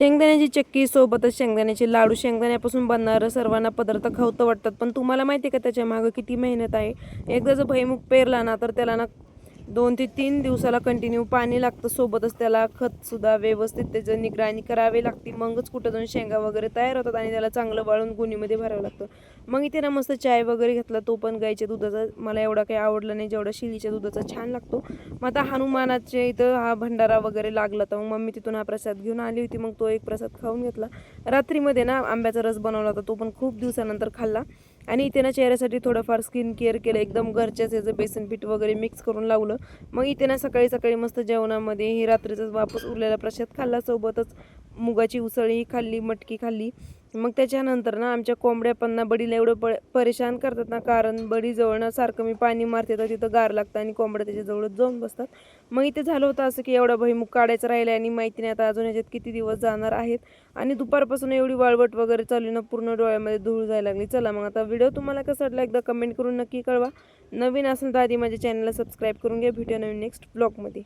शेंगदाण्याची चक्की सोबतच शेंगदाण्याचे लाडू, शेंगदाण्यापासून बनणारं सर्वांना पदार्थ खावतं वाटतात, पण तुम्हाला माहिती आहे का त्याच्या मागं किती मेहनत आहे. एकदा जर भुईमूग पेरला ना तर त्याला ना 2 ते 3 दिवसाला कंटिन्यू पाणी लागतं, सोबतच त्याला खतसुद्धा व्यवस्थित त्याचं निगराणी करावी लागते. मगच कुठं जाऊन शेंगा वगैरे तयार होतात आणि त्याला चांगलं वाळून गुणीमध्ये भरावं लागतं. मग इथे ना मस्त चाय वगैरे घेतला, तो पण गाईच्या दुधाचा. मला एवढा काही आवडला नाही जेवढा शिळीच्या दुधाचा छान लागतो. मग आता हनुमानाच्या इथं हा भंडारा वगैरे लागला, तर मग मम्मी तिथून हा प्रसाद घेऊन आली होती. मग तो एक प्रसाद खाऊन घेतला. रात्रीमध्ये ना आंब्याचा रस बनवला होता, तो पण खूप दिवसानंतर खाल्ला. आणि इथे ना चेहऱ्यासाठी थोडंफार स्किन केअर केलं, एकदम घरच्याच याचं बेसन पीठ वगैरे मिक्स करून लावलं. मग इथे ना सकाळी सकाळी मस्त जेवणामध्ये ही रात्रीचाच वापस उरलेला प्रसाद खाल्ला, सोबतच मुगाची उसळी खाल्ली, मटकी खाल्ली. मग त्याच्यानंतर ना आमच्या कोंबड्या पण ना बडीला एवढं परेशान करतात ना, कारण बडीजवळ ना सारखं मी पाणी मारते तर तिथं गार लागतं आणि कोंबड्या त्याच्याजवळच जाऊन बसतात. मग इथे झालं होतं असं की एवढा भुईमूग काढायचं राहिलं आणि माहिती नाही आता अजून ह्याच्यात किती दिवस जाणार आहेत. आणि दुपारपासून एवढी वाळवट वगैरे चालू आहे ना, पूर्ण डोळ्यामध्ये धूळ जायला लागली. चला मग आता व्हिडिओ तुम्हाला कसा वाटला एकदा कमेंट करून नक्की कळवा. नवीन असेल तर आधी माझ्या चॅनलला सबस्क्राईब करून घ्या. भेटूया नवीन नेक्स्ट ब्लॉगमध्ये.